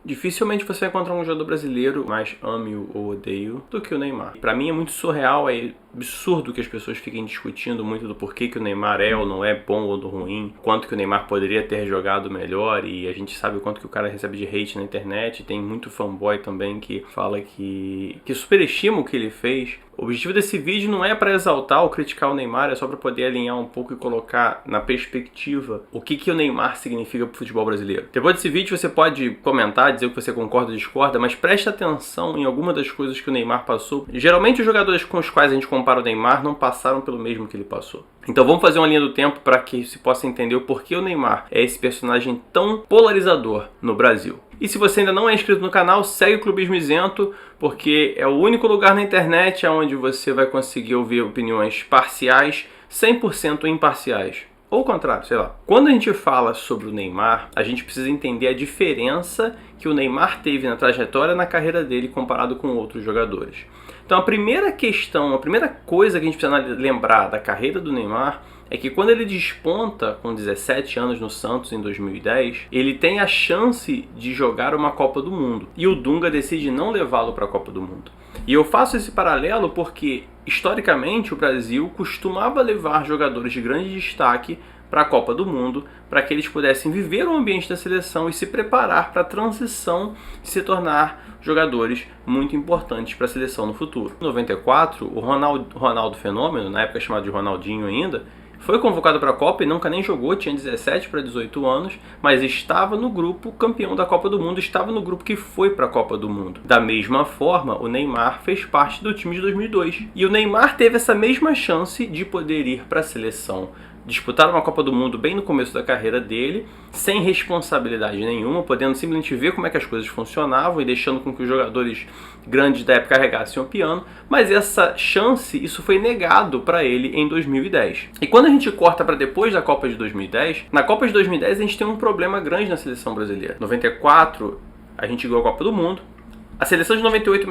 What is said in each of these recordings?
Dificilmente você vai encontrar um jogador brasileiro mais ame-o ou odeio do que o Neymar. Pra mim é muito surreal, é absurdo que as pessoas fiquem discutindo muito do porquê que o Neymar é ou não é bom ou ruim, quanto que o Neymar poderia ter jogado melhor, e a gente sabe o quanto que o cara recebe de hate na internet. Tem muito fanboy também que fala que superestima o que ele fez. O objetivo desse vídeo não é para exaltar ou criticar o Neymar, é só para poder alinhar um pouco e colocar na perspectiva o que o Neymar significa para o futebol brasileiro. Depois desse vídeo você pode comentar, dizer o que você concorda ou discorda, mas preste atenção em alguma das coisas que o Neymar passou. Geralmente os jogadores com os quais a gente compara o Neymar não passaram pelo mesmo que ele passou. Então vamos fazer uma linha do tempo para que se possa entender o porquê o Neymar é esse personagem tão polarizador no Brasil. E se você ainda não é inscrito no canal, segue o Clubismo Isento, porque é o único lugar na internet onde você vai conseguir ouvir opiniões parciais, 100% imparciais. Ou o contrário, sei lá. Quando a gente fala sobre o Neymar, a gente precisa entender a diferença que o Neymar teve na trajetória na carreira dele comparado com outros jogadores. Então a primeira questão, a primeira coisa que a gente precisa lembrar da carreira do Neymar é que quando ele desponta com 17 anos no Santos em 2010, ele tem a chance de jogar uma Copa do Mundo. E o Dunga decide não levá-lo para a Copa do Mundo. E eu faço esse paralelo porque, historicamente, o Brasil costumava levar jogadores de grande destaque para a Copa do Mundo, para que eles pudessem viver o ambiente da seleção e se preparar para a transição de se tornar jogadores muito importantes para a seleção no futuro. Em 94, o Ronaldo Fenômeno, na época chamado de Ronaldinho ainda, foi convocado para a Copa e nunca nem jogou, tinha 17 para 18 anos, mas estava no grupo campeão da Copa do Mundo, estava no grupo que foi para a Copa do Mundo. Da mesma forma, o Neymar fez parte do time de 2002. E o Neymar teve essa mesma chance de poder ir para a seleção, disputar uma Copa do Mundo bem no começo da carreira dele, sem responsabilidade nenhuma, podendo simplesmente ver como é que as coisas funcionavam e deixando com que os jogadores grandes da época carregassem o piano, mas essa chance, isso foi negado para ele em 2010. E quando a gente corta para depois da Copa de 2010, na Copa de 2010 a gente tem um problema grande na seleção brasileira. Em 94 a gente ganhou a Copa do Mundo. A seleção de 98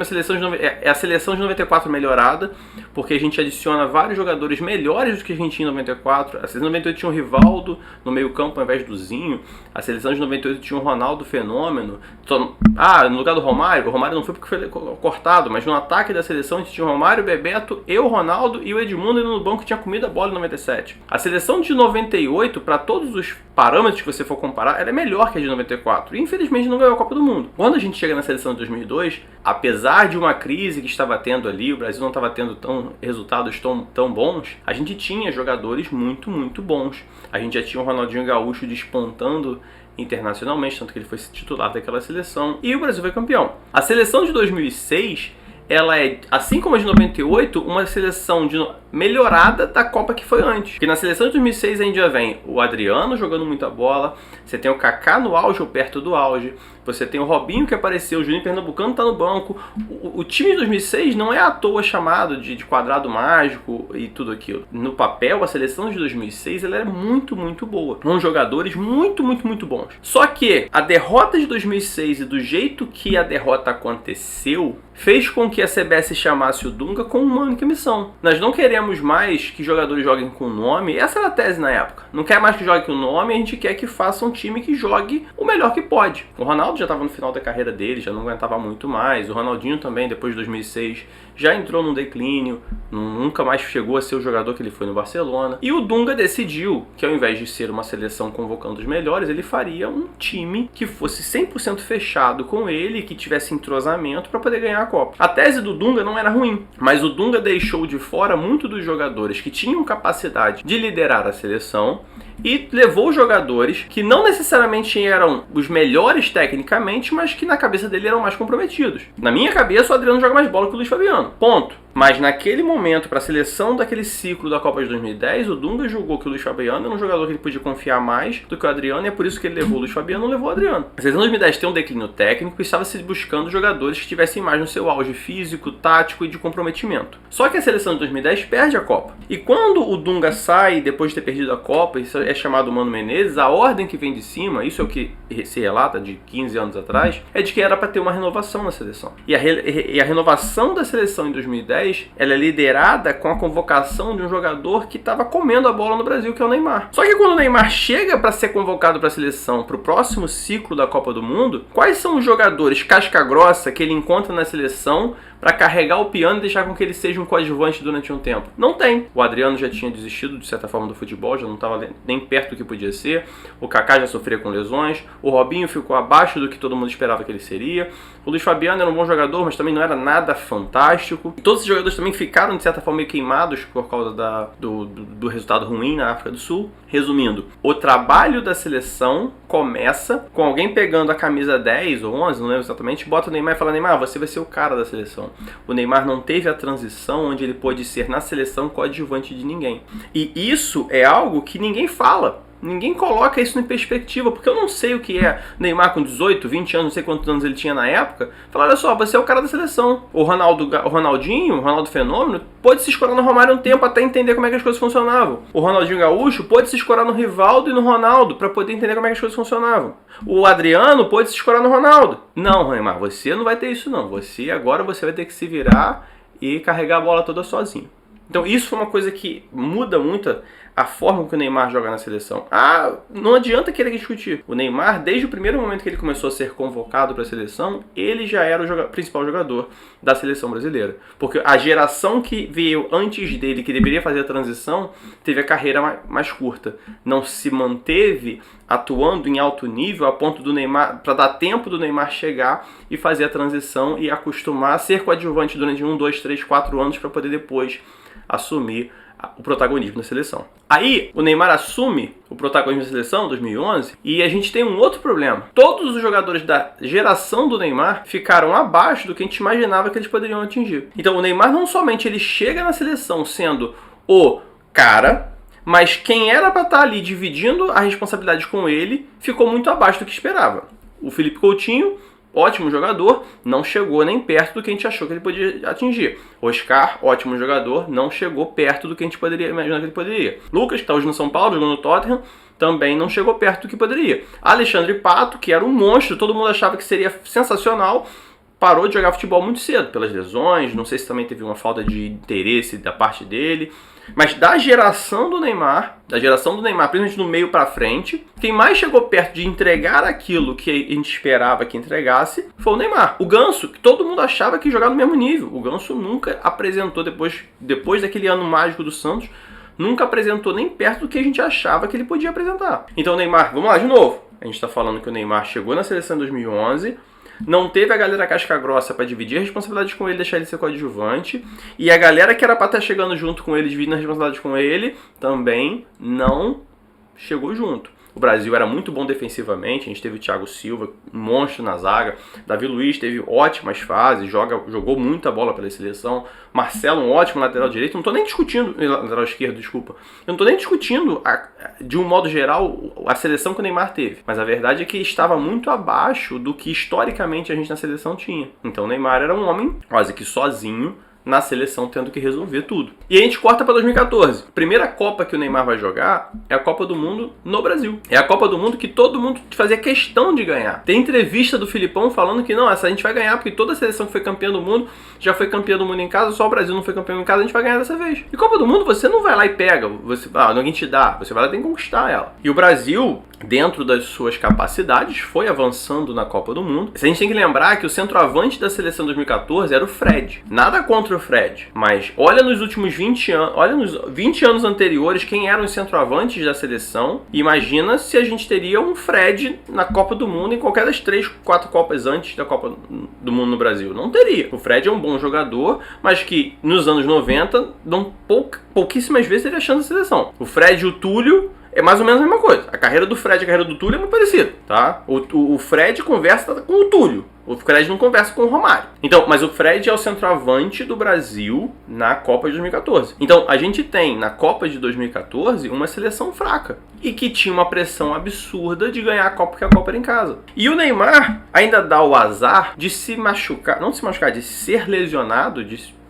é a seleção de 94 melhorada, porque a gente adiciona vários jogadores melhores do que a gente tinha em 94. A seleção de 98 tinha o Rivaldo no meio campo ao invés do Zinho. A seleção de 98 tinha o Ronaldo Fenômeno. No lugar do Romário, o Romário não foi porque foi cortado, mas no ataque da seleção a gente tinha o Romário, o Bebeto, o Ronaldo e o Edmundo, e no banco tinha comido a bola em 97. A seleção de 98, para todos os parâmetros que você for comparar, ela é melhor que a de 94. E infelizmente não ganhou a Copa do Mundo. Quando a gente chega na seleção de 2002, apesar de uma crise que estava tendo ali, o Brasil não estava tendo resultados tão bons, a gente tinha jogadores muito bons. A gente já tinha o Ronaldinho Gaúcho despontando internacionalmente, tanto que ele foi titular daquela seleção, e o Brasil foi campeão. A seleção de 2006, ela é, assim como a de 98, uma seleção melhorada da Copa que foi antes. Porque na seleção de 2006 a gente já vem o Adriano jogando muita bola, você tem o Kaká no auge ou perto do auge, você tem o Robinho que apareceu, o Juninho Pernambucano tá no banco. O time de 2006 não é à toa chamado de quadrado mágico e tudo aquilo. No papel, a seleção de 2006 ela era muito boa, com jogadores muito bons. Só que a derrota de 2006 e do jeito que a derrota aconteceu, fez com que a CBS chamasse o Dunga com uma única missão. Nós não queremos mais que jogadores joguem com nome, essa era a tese na época. Não quer mais que jogue com nome, a gente quer que faça um time que jogue o melhor que pode. O Ronaldo já estava no final da carreira dele, já não aguentava muito mais. O Ronaldinho também, depois de 2006, já entrou num declínio, nunca mais chegou a ser o jogador que ele foi no Barcelona. E o Dunga decidiu que ao invés de ser uma seleção convocando os melhores, ele faria um time que fosse 100% fechado com ele, que tivesse entrosamento para poder ganhar a Copa. A tese do Dunga não era ruim, mas o Dunga deixou de fora muito dos jogadores que tinham capacidade de liderar a seleção e levou jogadores que não necessariamente eram os melhores tecnicamente, mas que na cabeça dele eram mais comprometidos. Na minha cabeça, o Adriano joga mais bola que o Luiz Fabiano. Ponto. Mas naquele momento, para a seleção daquele ciclo da Copa de 2010, o Dunga julgou que o Luiz Fabiano era um jogador que ele podia confiar mais do que o Adriano, e é por isso que ele levou o Luiz Fabiano e não levou o Adriano. A seleção de 2010 tem um declínio técnico e estava se buscando jogadores que estivessem mais no seu auge físico, tático e de comprometimento. Só que a seleção de 2010 perde a Copa. E quando o Dunga sai, depois de ter perdido a Copa, isso é chamado Mano Menezes, a ordem que vem de cima, isso é o que se relata de 15 anos atrás, é de que era para ter uma renovação na seleção. E a renovação da seleção em 2010, ela é liderada com a convocação de um jogador que estava comendo a bola no Brasil, que é o Neymar. Só que quando o Neymar chega para ser convocado para a seleção para o próximo ciclo da Copa do Mundo, quais são os jogadores casca grossa que ele encontra na seleção para carregar o piano e deixar com que ele seja um coadjuvante durante um tempo? Não tem. O Adriano já tinha desistido, de certa forma, do futebol, já não estava nem perto do que podia ser. O Kaká já sofria com lesões. O Robinho ficou abaixo do que todo mundo esperava que ele seria. O Luiz Fabiano era um bom jogador, mas também não era nada fantástico. E todos esses jogadores também ficaram, de certa forma, meio queimados por causa do resultado ruim na África do Sul. Resumindo, o trabalho da seleção começa com alguém pegando a camisa 10 ou 11, não lembro exatamente, bota o Neymar e fala: Neymar, você vai ser o cara da seleção. O Neymar não teve a transição onde ele pôde ser na seleção coadjuvante de ninguém. E isso é algo que ninguém fala. Ninguém coloca isso em perspectiva, porque eu não sei o que é Neymar com 18, 20 anos, não sei quantos anos ele tinha na época. Falar: olha só, você é o cara da seleção. O Ronaldinho, o Ronaldo Fenômeno, pôde se escorar no Romário um tempo até entender como é que as coisas funcionavam. O Ronaldinho Gaúcho pôde se escorar no Rivaldo e no Ronaldo para poder entender como é que as coisas funcionavam. O Adriano pôde se escorar no Ronaldo. Não, Neymar, você não vai ter isso não. Agora você vai ter que se virar e carregar a bola toda sozinho. Então isso foi uma coisa que muda muito a forma que o Neymar joga na seleção. Não adianta querer discutir. O Neymar, desde o primeiro momento que ele começou a ser convocado para a seleção, ele já era o principal jogador da seleção brasileira. Porque a geração que veio antes dele, que deveria fazer a transição, teve a carreira mais curta. Não se manteve atuando em alto nível a ponto do Neymar, para dar tempo do Neymar chegar e fazer a transição e acostumar a ser coadjuvante durante 1, 2, 3, 4 anos para poder depois assumir o protagonismo da seleção. Aí o Neymar assume o protagonismo da seleção em 2011 e a gente tem um outro problema. Todos os jogadores da geração do Neymar ficaram abaixo do que a gente imaginava que eles poderiam atingir. Então o Neymar não somente ele chega na seleção sendo o cara, mas quem era para estar ali dividindo a responsabilidade com ele ficou muito abaixo do que esperava. O Felipe Coutinho, ótimo jogador, não chegou nem perto do que a gente achou que ele podia atingir. Oscar, ótimo jogador, não chegou perto do que a gente poderia imaginar que ele poderia. Lucas, que está hoje no São Paulo, jogando no Tottenham, também não chegou perto do que poderia. Alexandre Pato, que era um monstro, todo mundo achava que seria sensacional, parou de jogar futebol muito cedo, pelas lesões, não sei se também teve uma falta de interesse da parte dele. Mas da geração do Neymar, principalmente no meio pra frente, quem mais chegou perto de entregar aquilo que a gente esperava que entregasse foi o Neymar. O Ganso, que todo mundo achava que jogava no mesmo nível. O Ganso nunca apresentou, depois daquele ano mágico do Santos, nunca apresentou nem perto do que a gente achava que ele podia apresentar. Então o Neymar, vamos lá de novo. A gente tá falando que o Neymar chegou na seleção em 2011, não teve a galera casca grossa para dividir a responsabilidade com ele, deixar ele ser coadjuvante. E a galera que era para estar chegando junto com ele, dividindo a responsabilidade com ele, também não chegou junto. O Brasil era muito bom defensivamente, a gente teve o Thiago Silva, um monstro na zaga. Davi Luiz teve ótimas fases, jogou muita bola pela seleção. Marcelo, um ótimo lateral direito. Não estou nem discutindo, lateral esquerdo, desculpa. Eu não estou nem discutindo, de um modo geral, a seleção que o Neymar teve. Mas a verdade é que estava muito abaixo do que historicamente a gente na seleção tinha. Então o Neymar era um homem quase que sozinho na seleção, tendo que resolver tudo. E a gente corta para 2014. A primeira Copa que o Neymar vai jogar é a Copa do Mundo no Brasil. É a Copa do Mundo que todo mundo fazia questão de ganhar. Tem entrevista do Filipão falando que não, essa a gente vai ganhar porque toda a seleção que foi campeã do mundo já foi campeã do mundo em casa, só o Brasil não foi campeão em casa, a gente vai ganhar dessa vez. E Copa do Mundo você não vai lá e pega, ninguém te dá, você vai lá e tem que conquistar ela. E o Brasil, dentro das suas capacidades, foi avançando na Copa do Mundo. A gente tem que lembrar que o centroavante da seleção 2014 era o Fred. Nada contra o Fred, mas olha nos últimos 20 anos, olha nos 20 anos anteriores quem eram os centroavantes da seleção. E imagina se a gente teria um Fred na Copa do Mundo em qualquer das 3, 4 Copas antes da Copa do Mundo no Brasil. Não teria. O Fred é um bom jogador, mas que nos anos 90 pouquíssimas vezes teria chance de seleção. O Fred e o Túlio é mais ou menos a mesma coisa. A carreira do Fred e a carreira do Túlio é muito parecida, tá? O Fred conversa com o Túlio. O Fred não conversa com o Romário. Então, mas o Fred é o centroavante do Brasil na Copa de 2014. Então, a gente tem na Copa de 2014 uma seleção fraca. E que tinha uma pressão absurda de ganhar a Copa, porque a Copa era em casa. E o Neymar ainda dá o azar de se machucar, não de se machucar, de ser lesionado,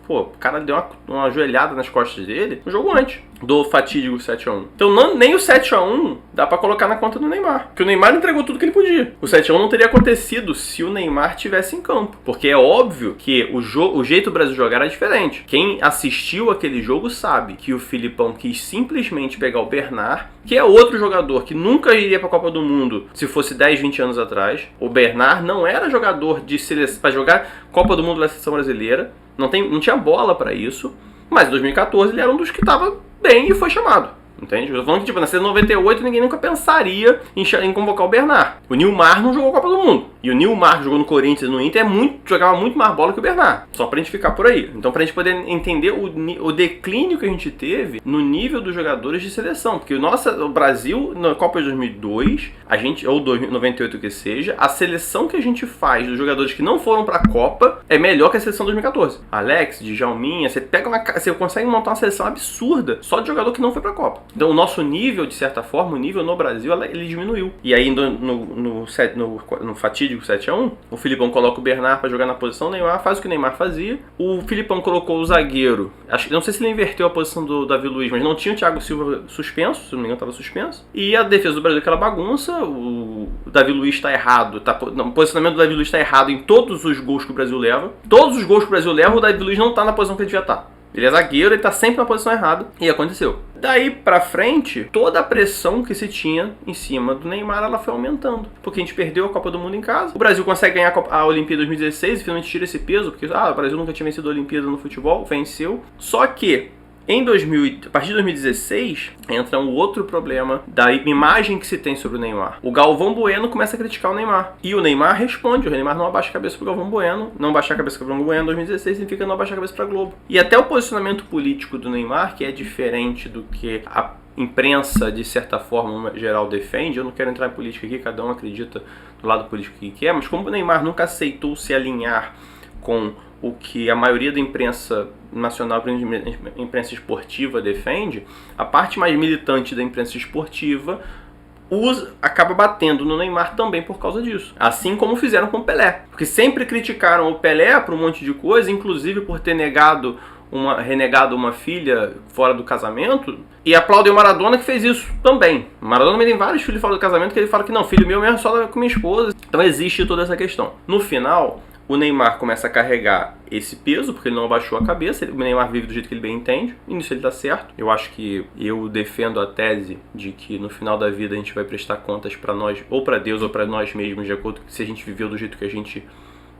o cara deu uma joelhada nas costas dele no jogo antes. do fatídico 7x1. Então nem o 7x1 dá pra colocar na conta do Neymar, porque o Neymar entregou tudo que ele podia. O 7x1 não teria acontecido se o Neymar tivesse em campo, porque é óbvio que o jeito do Brasil jogar era diferente. Quem assistiu aquele jogo sabe que o Filipão quis simplesmente pegar o Bernard, que é outro jogador que nunca iria pra Copa do Mundo se fosse 10, 20 anos atrás. O Bernard não era jogador de seleção para jogar Copa do Mundo da seleção brasileira, não tinha bola pra isso, mas em 2014 ele era um dos que estava bem e foi chamado. Entende? Eu tô falando que, tipo, na seleção 98 ninguém nunca pensaria em convocar o Bernard. O Nilmar não jogou Copa do Mundo. E o Nilmar, que jogou no Corinthians e no Inter, jogava muito mais bola que o Bernard. Só pra gente ficar por aí. Então, pra gente poder entender o declínio que a gente teve no nível dos jogadores de seleção. Porque o Brasil, na Copa de 2002, ou 98 que seja, a seleção que a gente faz dos jogadores que não foram pra Copa é melhor que a seleção de 2014. Alex, Djalminha, você consegue montar uma seleção absurda só de jogador que não foi pra Copa. Então o nosso nível, de certa forma, o nível no Brasil, ele diminuiu. E aí no fatídico 7x1, o Filipão coloca o Bernard pra jogar na posição do Neymar, faz o que o Neymar fazia. O Filipão colocou o zagueiro, não sei se ele inverteu a posição do Davi Luiz, mas não tinha o Thiago Silva suspenso, se não me engano estava suspenso. E a defesa do Brasil, aquela bagunça, o Davi Luiz está errado, o posicionamento do Davi Luiz está errado em todos os gols que o Brasil leva. Todos os gols que o Brasil leva, o Davi Luiz não está na posição que ele devia estar. Ele é zagueiro, ele tá sempre na posição errada. E aconteceu. Daí pra frente, toda a pressão que se tinha em cima do Neymar, ela foi aumentando. Porque a gente perdeu a Copa do Mundo em casa. O Brasil consegue ganhar a Olimpíada 2016 e finalmente tira esse peso. Porque o Brasil nunca tinha vencido a Olimpíada no futebol. Venceu. Só que a partir de 2016, entra um outro problema da imagem que se tem sobre o Neymar. O Galvão Bueno começa a criticar o Neymar. E o Neymar responde. O Neymar não abaixa a cabeça pro Galvão Bueno. Não baixar a cabeça pro Galvão Bueno em 2016 significa não abaixar a cabeça pra Globo. E até o posicionamento político do Neymar, que é diferente do que a imprensa, de certa forma, geral defende. Eu não quero entrar em política aqui, cada um acredita do lado político que quer. Mas como o Neymar nunca aceitou se alinhar com o que a maioria da imprensa nacional, a imprensa esportiva, defende, a parte mais militante da imprensa esportiva acaba batendo no Neymar também por causa disso. Assim como fizeram com o Pelé. Porque sempre criticaram o Pelé por um monte de coisa, inclusive por ter renegado uma filha fora do casamento, e aplaudem o Maradona que fez isso também. O Maradona também tem vários filhos fora do casamento que ele fala que não, filho meu mesmo só com minha esposa. Então existe toda essa questão. No final, o Neymar começa a carregar esse peso, porque ele não abaixou a cabeça. O Neymar vive do jeito que ele bem entende, e nisso ele tá certo. Eu acho que eu defendo a tese de que no final da vida a gente vai prestar contas pra nós, ou pra Deus, ou pra nós mesmos, de acordo com se a gente viveu do jeito que a gente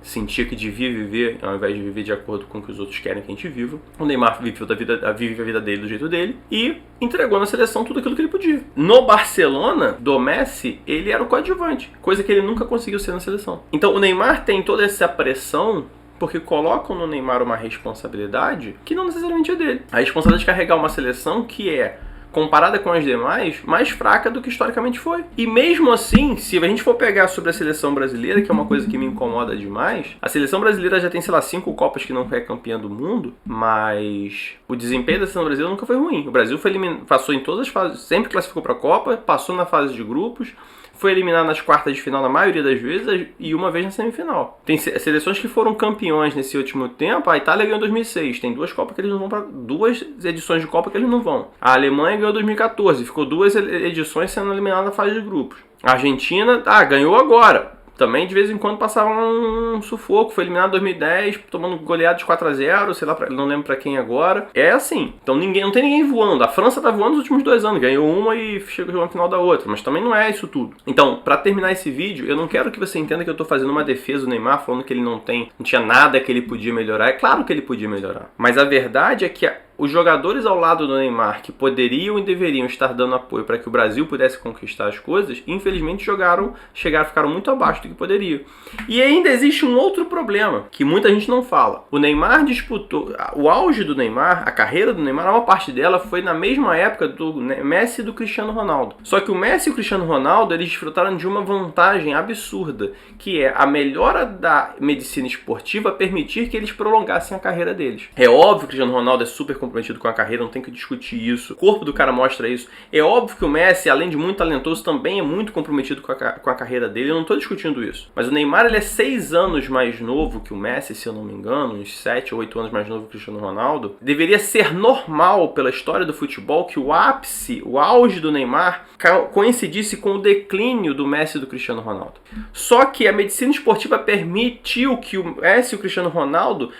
sentia que devia viver, ao invés de viver de acordo com o que os outros querem que a gente viva. O Neymar vive a vida dele do jeito dele e entregou na seleção tudo aquilo que ele podia. No Barcelona, do Messi, ele era o coadjuvante, coisa que ele nunca conseguiu ser na seleção. Então o Neymar tem toda essa pressão porque colocam no Neymar uma responsabilidade que não necessariamente é dele. A responsabilidade de carregar uma seleção que é, comparada com as demais, mais fraca do que historicamente foi. E mesmo assim, se a gente for pegar sobre a seleção brasileira, que é uma coisa que me incomoda demais, a seleção brasileira já tem, 5 Copas que não é campeã do mundo, mas o desempenho da seleção brasileira nunca foi ruim. O Brasil passou em todas as fases, sempre classificou para a Copa, passou na fase de grupos, foi eliminado nas quartas de final na maioria das vezes e uma vez na semifinal. Tem seleções que foram campeões nesse último tempo. A Itália ganhou em 2006, tem 2 Copas que eles não vão para 2 edições de Copa que eles não vão. A Alemanha ganhou em 2014, ficou 2 edições sendo eliminada na fase de grupos. A Argentina, ganhou agora. Também de vez em quando passava um sufoco, foi eliminado em 2010, tomando goleada de 4x0, sei lá, não lembro pra quem agora. É assim, então não tem ninguém voando. A França tá voando nos últimos 2 anos, ganhou uma e chegou na final da outra, mas também não é isso tudo. Então, pra terminar esse vídeo, eu não quero que você entenda que eu tô fazendo uma defesa do Neymar, falando que ele não tinha nada que ele podia melhorar. É claro que ele podia melhorar, mas a verdade é que os jogadores ao lado do Neymar que poderiam e deveriam estar dando apoio para que o Brasil pudesse conquistar as coisas, infelizmente ficaram muito abaixo do que poderiam. E ainda existe um outro problema que muita gente não fala. O Neymar disputou, o auge do Neymar, a carreira do Neymar, uma parte dela foi na mesma época do Messi e do Cristiano Ronaldo. Só que o Messi e o Cristiano Ronaldo, eles desfrutaram de uma vantagem absurda, que é a melhora da medicina esportiva permitir que eles prolongassem a carreira deles. É óbvio que o Cristiano Ronaldo é super competitivo, comprometido com a carreira, não tem que discutir isso. O corpo do cara mostra isso. É óbvio que o Messi, além de muito talentoso, também é muito comprometido com a carreira dele. Eu não tô discutindo isso. Mas o Neymar, ele é 6 anos mais novo que o Messi, se eu não me engano, uns 7 ou 8 anos mais novo que o Cristiano Ronaldo. Deveria ser normal, pela história do futebol, que o ápice, o auge do Neymar coincidisse com o declínio do Messi e do Cristiano Ronaldo. Só que a medicina esportiva permitiu que o Messi e o Cristiano Ronaldo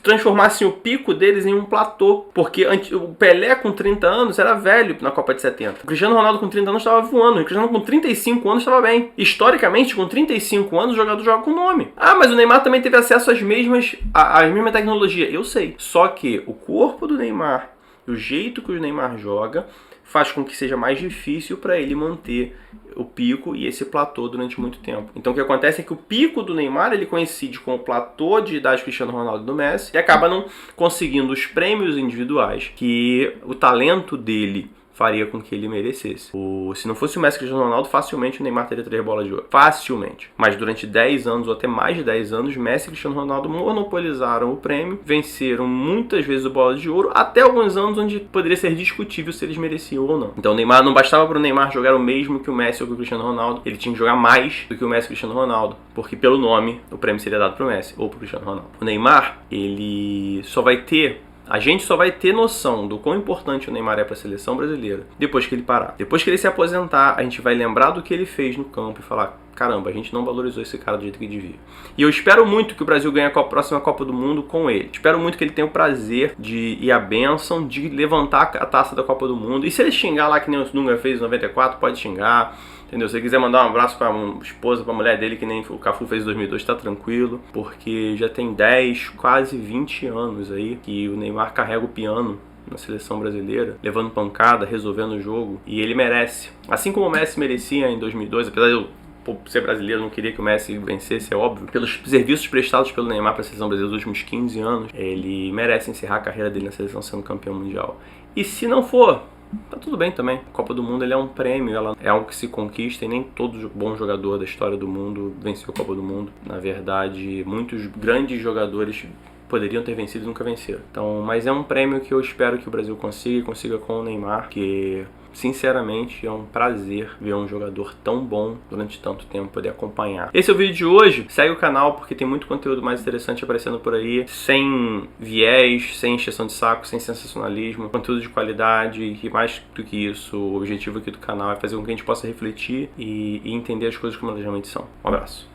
transformassem o pico deles em um platô, porque o Pelé com 30 anos era velho na Copa de 70. O Cristiano Ronaldo com 30 anos estava voando, o Cristiano com 35 anos estava bem. Historicamente, com 35 anos, o jogador joga com nome. Ah, mas o Neymar também teve acesso às mesma tecnologia. Eu sei. Só que o corpo do Neymar, o jeito que o Neymar joga, faz com que seja mais difícil para ele manter o pico e esse platô durante muito tempo. Então o que acontece é que o pico do Neymar, ele coincide com o platô de idade do Cristiano Ronaldo e do Messi, e acaba não conseguindo os prêmios individuais que o talento dele faria com que ele merecesse. Se não fosse o Messi e o Cristiano Ronaldo, facilmente o Neymar teria 3 bolas de ouro. Facilmente. Mas durante 10 anos, ou até mais de 10 anos, Messi e Cristiano Ronaldo monopolizaram o prêmio, venceram muitas vezes o bola de ouro, até alguns anos onde poderia ser discutível se eles mereciam ou não. Então o Neymar, não bastava para o Neymar jogar o mesmo que o Messi ou que o Cristiano Ronaldo, ele tinha que jogar mais do que o Messi e o Cristiano Ronaldo, porque pelo nome o prêmio seria dado para o Messi ou para o Cristiano Ronaldo. O Neymar, a gente só vai ter noção do quão importante o Neymar é para a seleção brasileira depois que ele parar. Depois que ele se aposentar, a gente vai lembrar do que ele fez no campo e falar: caramba, a gente não valorizou esse cara do jeito que devia. E eu espero muito que o Brasil ganhe a próxima Copa do Mundo com ele. Espero muito que ele tenha o prazer e a bênção de levantar a taça da Copa do Mundo. E se ele xingar lá que nem o Dunga fez em 94, pode xingar. Entendeu? Se ele quiser mandar um abraço pra esposa, pra mulher dele, que nem o Cafu fez em 2002, tá tranquilo. Porque já tem 10, quase 20 anos aí que o Neymar carrega o piano na seleção brasileira, levando pancada, resolvendo o jogo. E ele merece. Assim como o Messi merecia em 2002, apesar de eu ser brasileiro, não queria que o Messi vencesse, é óbvio. Pelos serviços prestados pelo Neymar para a seleção brasileira nos últimos 15 anos, ele merece encerrar a carreira dele na seleção sendo campeão mundial. E se não for, tá tudo bem também. A Copa do Mundo, ele é um prêmio, ela é algo que se conquista e nem todo bom jogador da história do mundo venceu a Copa do Mundo. Na verdade, muitos grandes jogadores poderiam ter vencido e nunca venceram. Então, mas é um prêmio que eu espero que o Brasil consiga com o Neymar, que sinceramente é um prazer ver um jogador tão bom durante tanto tempo, poder acompanhar. Esse é o vídeo de hoje. Segue o canal porque tem muito conteúdo mais interessante aparecendo por aí, sem viés, sem encheção de saco, sem sensacionalismo, conteúdo de qualidade. E mais do que isso, o objetivo aqui do canal é fazer com que a gente possa refletir e entender as coisas como elas realmente são. Um abraço.